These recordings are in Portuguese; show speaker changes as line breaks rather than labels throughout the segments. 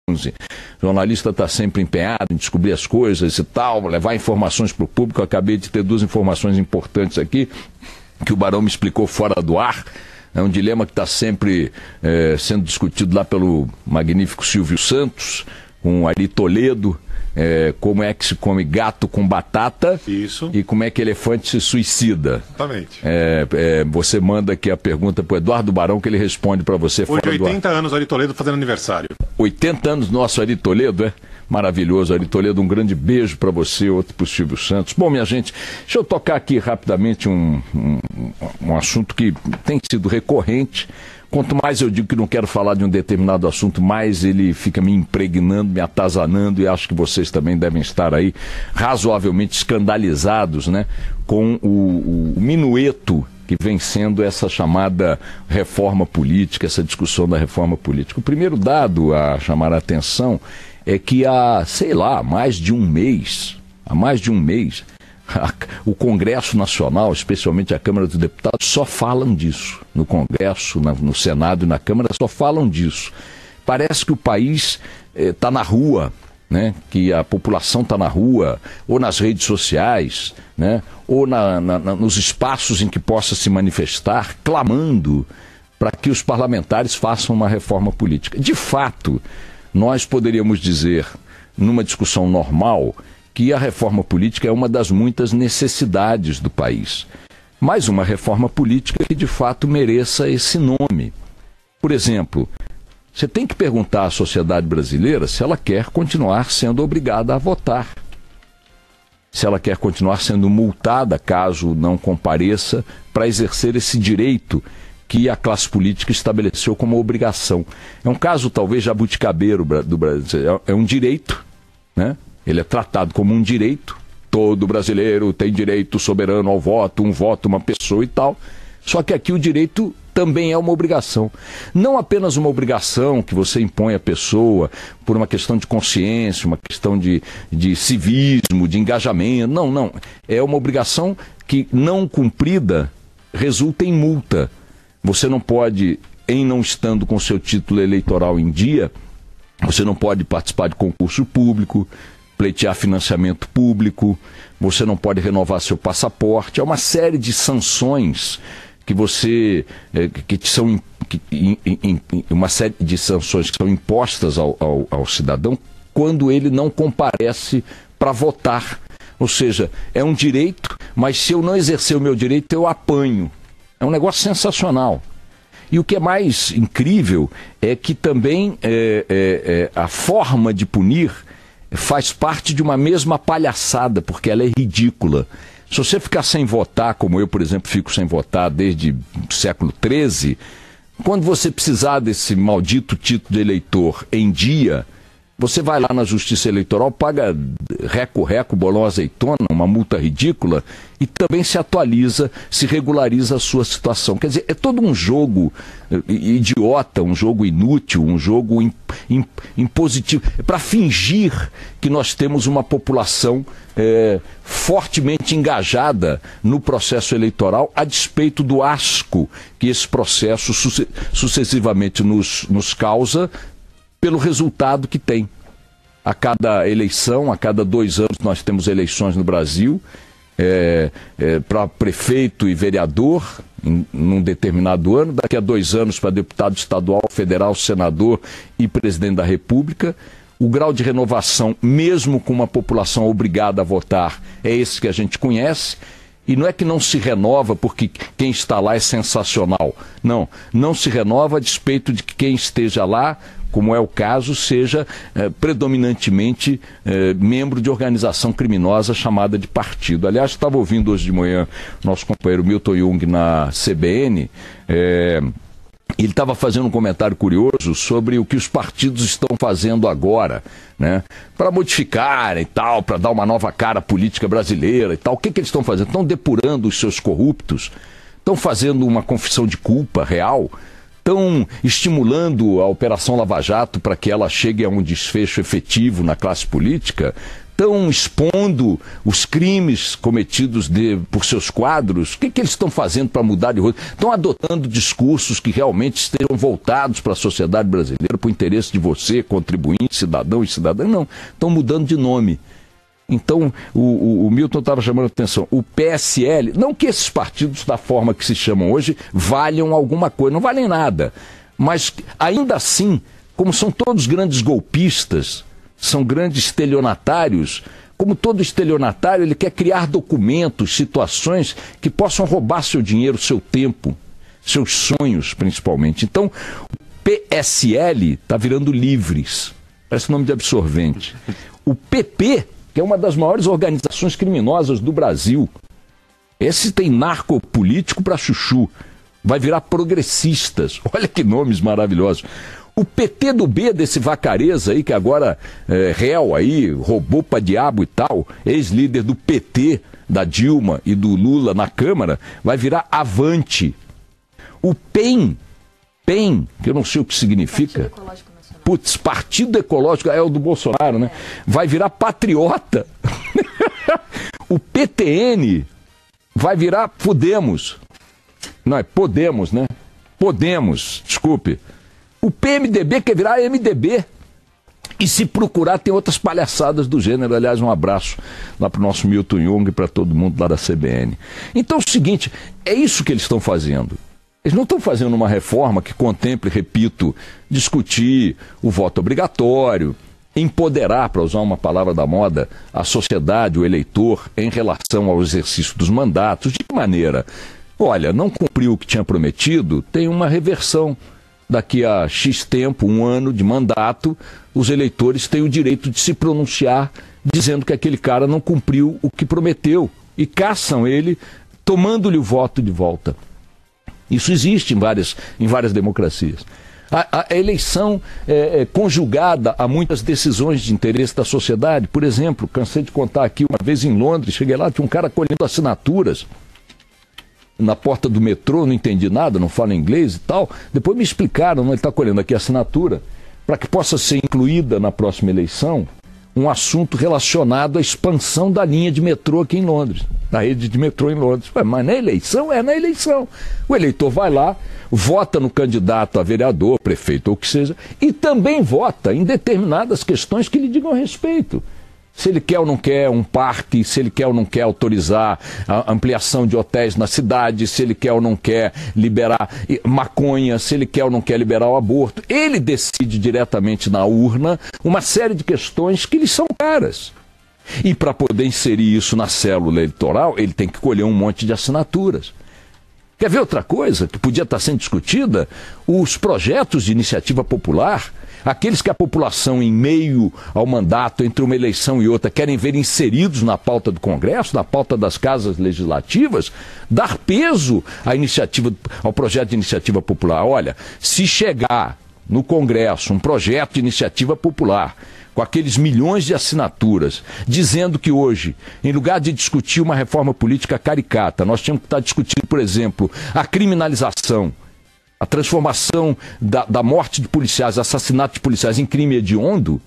11. O jornalista está sempre empenhado em descobrir as coisas e tal, levar informações para o público. Eu acabei de ter duas informações importantes aqui, que o Barão me explicou fora do ar. É um dilema que está sempre sendo discutido lá pelo magnífico Silvio Santos, com Ari Toledo. Como é que se come gato com batata. Isso. E como é que elefante se suicida.
Exatamente.
Você manda aqui a pergunta para o Eduardo Barão, que ele responde para você.
Hoje, 80 anos, Ari Toledo fazendo aniversário.
80 anos, nosso Ari Toledo, maravilhoso. Ari Toledo, um grande beijo para você, outro para o Silvio Santos. Bom, minha gente, deixa eu tocar aqui rapidamente um assunto que tem sido recorrente. Quanto mais eu digo que não quero falar de um determinado assunto, mais ele fica me impregnando, me atazanando, e acho que vocês também devem estar aí razoavelmente escandalizados, né, com o minueto que vem sendo essa chamada reforma política, essa discussão da reforma política. O primeiro dado a chamar a atenção é que há, sei lá, mais de um mês, o Congresso Nacional, especialmente a Câmara dos Deputados, só falam disso. No Congresso, no Senado e na Câmara, só falam disso. Parece que o país está na rua, né? Que a população está na rua, ou nas redes sociais, né? Ou nos espaços em que possa se manifestar, clamando para que os parlamentares façam uma reforma política. De fato, nós poderíamos dizer, numa discussão normal, que a reforma política é uma das muitas necessidades do país. Mas uma reforma política que de fato mereça esse nome. Por exemplo, você tem que perguntar à sociedade brasileira se ela quer continuar sendo obrigada a votar. Se ela quer continuar sendo multada caso não compareça para exercer esse direito que a classe política estabeleceu como obrigação. É um caso talvez jabuticabeiro do Brasil. É um direito, né? Ele é tratado como um direito. Todo brasileiro tem direito soberano ao voto, um voto, uma pessoa e tal. Só que aqui o direito também é uma obrigação. Não apenas uma obrigação que você impõe à pessoa por uma questão de consciência, uma questão de civismo, de engajamento. Não, não. É uma obrigação que, não cumprida, resulta em multa. Você não pode, em não estando com seu título eleitoral em dia, você não pode participar de concurso público, pleitear financiamento público, você não pode renovar seu passaporte. É uma série de sanções que uma série de sanções que são impostas ao cidadão quando ele não comparece para votar. Ou seja, é um direito, mas se eu não exercer o meu direito, eu apanho. É um negócio sensacional. E o que é mais incrível é que também a forma de punir faz parte de uma mesma palhaçada, porque ela é ridícula. Se você ficar sem votar, como eu, por exemplo, fico sem votar desde o século XIII, quando você precisar desse maldito título de eleitor em dia, você vai lá na Justiça Eleitoral, paga reco, bolão, azeitona, uma multa ridícula, e também se atualiza, se regulariza a sua situação. Quer dizer, é todo um jogo idiota, um jogo inútil, um jogo impositivo, para fingir que nós temos uma população fortemente engajada no processo eleitoral, a despeito do asco que esse processo sucessivamente nos causa, pelo resultado que tem. A cada eleição, a cada 2 anos nós temos eleições no Brasil, para prefeito e vereador num determinado ano, daqui a 2 anos para deputado estadual, federal, senador e presidente da República. O grau de renovação, mesmo com uma população obrigada a votar, é esse que a gente conhece. E não é que não se renova porque quem está lá é sensacional. Não, não se renova a despeito de que quem esteja lá, como é o caso, seja predominantemente membro de organização criminosa chamada de partido. Aliás, estava ouvindo hoje de manhã nosso companheiro Milton Jung na CBN, ele estava fazendo um comentário curioso sobre o que os partidos estão fazendo agora, né, para modificar e tal, para dar uma nova cara política brasileira e tal. O que eles estão fazendo? Estão depurando os seus corruptos, estão fazendo uma confissão de culpa real, estão estimulando a Operação Lava Jato para que ela chegue a um desfecho efetivo na classe política, estão expondo os crimes cometidos por seus quadros. O que eles estão fazendo para mudar de rosto? Estão adotando discursos que realmente estejam voltados para a sociedade brasileira, para o interesse de você, contribuinte, cidadão e cidadã? Não, estão mudando de nome. Então, o Milton estava chamando a atenção. O PSL, não que esses partidos, da forma que se chamam hoje, valham alguma coisa, não valem nada. Mas, ainda assim, como são todos grandes golpistas, são grandes estelionatários, como todo estelionatário, ele quer criar documentos, situações que possam roubar seu dinheiro, seu tempo, seus sonhos, principalmente. Então, o PSL está virando Livres, parece nome de absorvente. O PP, que é uma das maiores organizações criminosas do Brasil, esse tem narcopolítico para chuchu, vai virar Progressistas. Olha que nomes maravilhosos. O PT do B, desse Vacareza aí, que agora é réu aí, roubou pra diabo e tal, ex-líder do PT, da Dilma e do Lula na Câmara, vai virar Avante. O PEN, que eu não sei o que significa. Putz, Partido Ecológico, é o do Bolsonaro, né? Vai virar Patriota. O PTN vai virar Podemos. Não, é Podemos, né? Podemos, desculpe. O PMDB quer virar MDB. E se procurar, tem outras palhaçadas do gênero. Aliás, um abraço lá para o nosso Milton Jung e para todo mundo lá da CBN. Então é o seguinte, é isso que eles estão fazendo. Eles não estão fazendo uma reforma que contemple, repito, discutir o voto obrigatório, empoderar, para usar uma palavra da moda, a sociedade, o eleitor, em relação ao exercício dos mandatos. De que maneira? Olha, não cumpriu o que tinha prometido, tem uma reversão. Daqui a X tempo, 1 ano de mandato, os eleitores têm o direito de se pronunciar dizendo que aquele cara não cumpriu o que prometeu. E caçam ele, tomando-lhe o voto de volta. Isso existe em várias democracias. A eleição é conjugada a muitas decisões de interesse da sociedade. Por exemplo, cansei de contar aqui, uma vez em Londres, cheguei lá, tinha um cara colhendo assinaturas na porta do metrô, não entendi nada, não falo inglês e tal. Depois me explicaram, ele está colhendo aqui a assinatura, para que possa ser incluída na próxima eleição um assunto relacionado à expansão da linha de metrô aqui em Londres, da rede de metrô em Londres. Mas na eleição? É na eleição. O eleitor vai lá, vota no candidato a vereador, prefeito ou o que seja, e também vota em determinadas questões que lhe digam respeito. Se ele quer ou não quer um parque, se ele quer ou não quer autorizar a ampliação de hotéis na cidade, se ele quer ou não quer liberar maconha, se ele quer ou não quer liberar o aborto. Ele decide diretamente na urna uma série de questões que lhe são caras. E para poder inserir isso na célula eleitoral, ele tem que colher um monte de assinaturas. Quer ver outra coisa que podia estar sendo discutida? Os projetos de iniciativa popular, aqueles que a população, em meio ao mandato, entre uma eleição e outra, querem ver inseridos na pauta do Congresso, na pauta das casas legislativas, dar peso ao projeto de iniciativa popular. Olha, se chegar no Congresso um projeto de iniciativa popular, com aqueles milhões de assinaturas, dizendo que hoje, em lugar de discutir uma reforma política caricata, nós tínhamos que estar discutindo, por exemplo, a criminalização, a transformação da morte de policiais, assassinato de policiais em crime hediondo,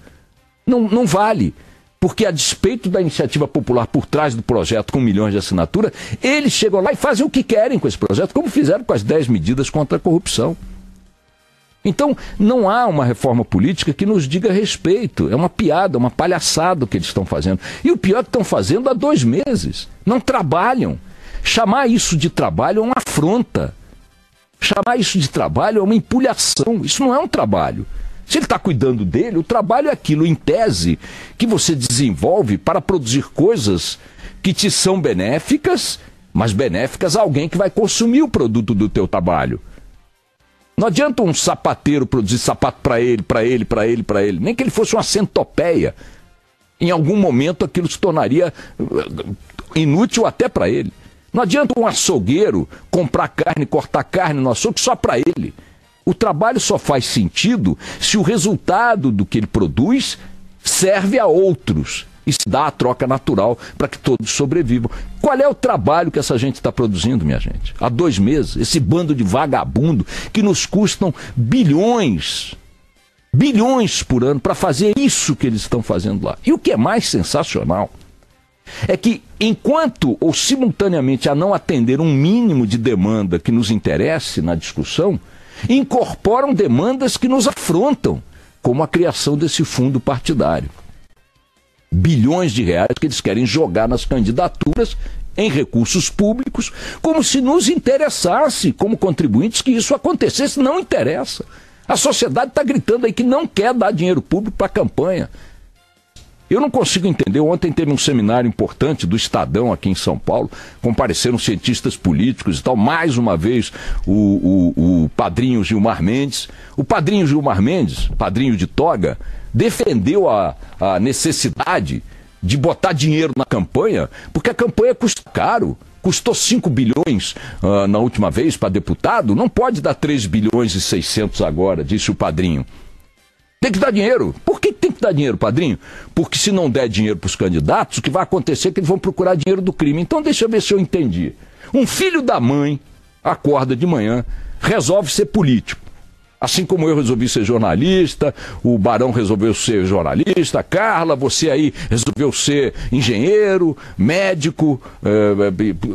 não vale. Porque, a despeito da iniciativa popular por trás do projeto com milhões de assinaturas, eles chegam lá e fazem o que querem com esse projeto, como fizeram com as 10 medidas contra a corrupção. Então, não há uma reforma política que nos diga respeito. É uma piada, uma palhaçada o que eles estão fazendo. E o pior é que estão fazendo há 2 meses. Não trabalham. Chamar isso de trabalho é uma afronta. Chamar isso de trabalho é uma empulhação. Isso não é um trabalho. Se ele está cuidando dele, o trabalho é aquilo, em tese, que você desenvolve para produzir coisas que te são benéficas, mas benéficas a alguém que vai consumir o produto do teu trabalho. Não adianta um sapateiro produzir sapato para ele, nem que ele fosse uma centopeia. Em algum momento aquilo se tornaria inútil até para ele. Não adianta um açougueiro comprar carne, cortar carne no açougue só para ele. O trabalho só faz sentido se o resultado do que ele produz serve a outros e se dá a troca natural para que todos sobrevivam. Qual é o trabalho que essa gente está produzindo, minha gente? Há 2 meses, esse bando de vagabundo que nos custam bilhões por ano para fazer isso que eles estão fazendo lá. E o que é mais sensacional é que, enquanto ou simultaneamente a não atender um mínimo de demanda que nos interesse na discussão, incorporam demandas que nos afrontam, como a criação desse fundo partidário. Bilhões de reais que eles querem jogar nas candidaturas em recursos públicos, como se nos interessasse, como contribuintes, que isso acontecesse. Não interessa. A sociedade está gritando aí que não quer dar dinheiro público para a campanha. Eu não consigo entender. Ontem teve um seminário importante do Estadão aqui em São Paulo, compareceram cientistas políticos e tal, mais uma vez o padrinho Gilmar Mendes. O padrinho Gilmar Mendes, padrinho de toga, defendeu a necessidade de botar dinheiro na campanha, porque a campanha custa caro. Custou 5 bilhões na última vez para deputado, não pode dar 3 bilhões e 600 agora, disse o padrinho. Tem que dar dinheiro. Por que tem que dar dinheiro, padrinho? Porque se não der dinheiro para os candidatos, o que vai acontecer é que eles vão procurar dinheiro do crime. Então deixa eu ver se eu entendi. Um filho da mãe acorda de manhã, resolve ser político. Assim como eu resolvi ser jornalista, o Barão resolveu ser jornalista, Carla, você aí resolveu ser engenheiro, médico,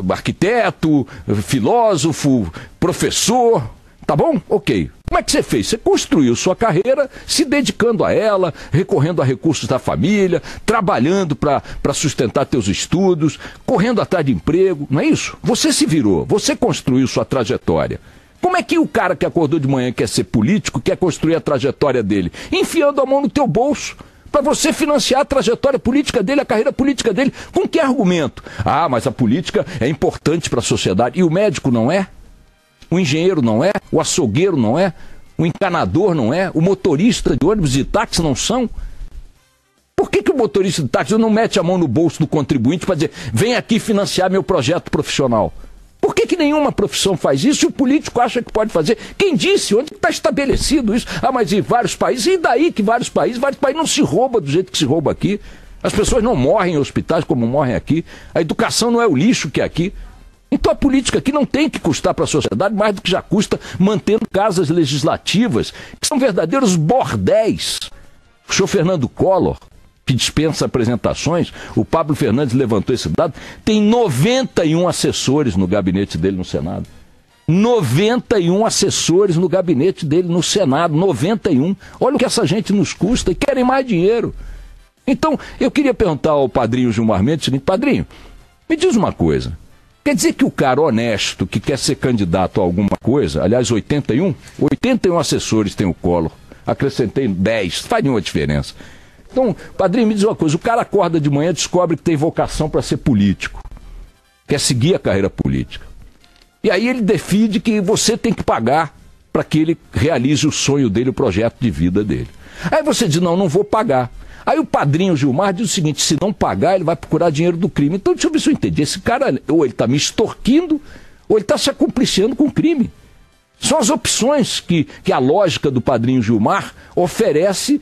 arquiteto, filósofo, professor. Tá bom? Ok. Como é que você fez? Você construiu sua carreira se dedicando a ela, recorrendo a recursos da família, trabalhando para sustentar teus estudos, correndo atrás de emprego, não é isso? Você se virou, você construiu sua trajetória. Como é que o cara que acordou de manhã quer ser político, quer construir a trajetória dele? Enfiando a mão no teu bolso, para você financiar a trajetória política dele, a carreira política dele. Com que argumento? Ah, mas a política é importante para a sociedade. E o médico não é? O engenheiro não é? O açougueiro não é? O encanador não é? O motorista de ônibus e táxi não são? Por que o motorista de táxi não mete a mão no bolso do contribuinte para dizer, vem aqui financiar meu projeto profissional? Por que nenhuma profissão faz isso e o político acha que pode fazer? Quem disse? Onde está estabelecido isso? Ah, mas em vários países, e daí que vários países não se rouba do jeito que se rouba aqui. As pessoas não morrem em hospitais como morrem aqui. A educação não é o lixo que é aqui. Então a política aqui não tem que custar para a sociedade mais do que já custa mantendo casas legislativas, que são verdadeiros bordéis. O senhor Fernando Collor, que dispensa apresentações, o Pablo Fernandes levantou esse dado, tem 91 assessores no gabinete dele no Senado. 91 assessores no gabinete dele no Senado, 91. Olha o que essa gente nos custa e querem mais dinheiro. Então, eu queria perguntar ao padrinho Gilmar Mendes o seguinte, padrinho, me diz uma coisa. Quer dizer que o cara honesto que quer ser candidato a alguma coisa, aliás, 81 assessores tem o Collor, acrescentei 10, faz nenhuma diferença. Então, padrinho, me diz uma coisa, o cara acorda de manhã e descobre que tem vocação para ser político, quer seguir a carreira política. E aí ele decide que você tem que pagar para que ele realize o sonho dele, o projeto de vida dele. Aí você diz, não vou pagar. Aí o padrinho Gilmar diz o seguinte, se não pagar, ele vai procurar dinheiro do crime. Então, deixa eu ver se eu entendi. Esse cara, ou ele está me extorquindo, ou ele está se acumpliciando com o crime. São as opções que a lógica do padrinho Gilmar oferece,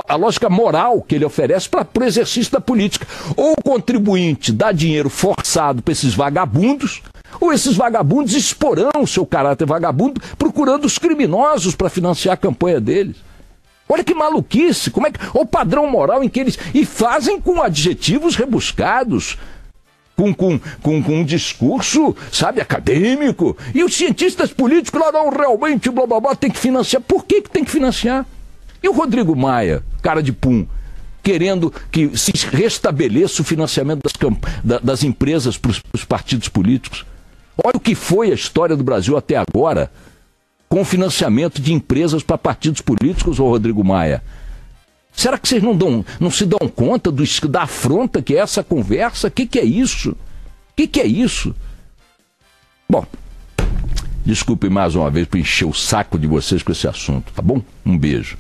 a lógica moral que ele oferece para o exercício da política. Ou o contribuinte dá dinheiro forçado para esses vagabundos, ou esses vagabundos exporão o seu caráter vagabundo, procurando os criminosos para financiar a campanha deles. Olha que maluquice, como é que o padrão moral em que eles e fazem com adjetivos rebuscados, com um discurso, sabe, acadêmico. E os cientistas políticos lá não realmente blá blá blá tem que financiar. Por que tem que financiar? E o Rodrigo Maia, cara de pum, querendo que se restabeleça o financiamento das empresas para os partidos políticos. Olha o que foi a história do Brasil até agora, com financiamento de empresas para partidos políticos, ô Rodrigo Maia. Será que vocês não se dão conta da afronta que é essa conversa? O que é isso? O que é isso? Bom, desculpe mais uma vez por encher o saco de vocês com esse assunto, tá bom? Um beijo.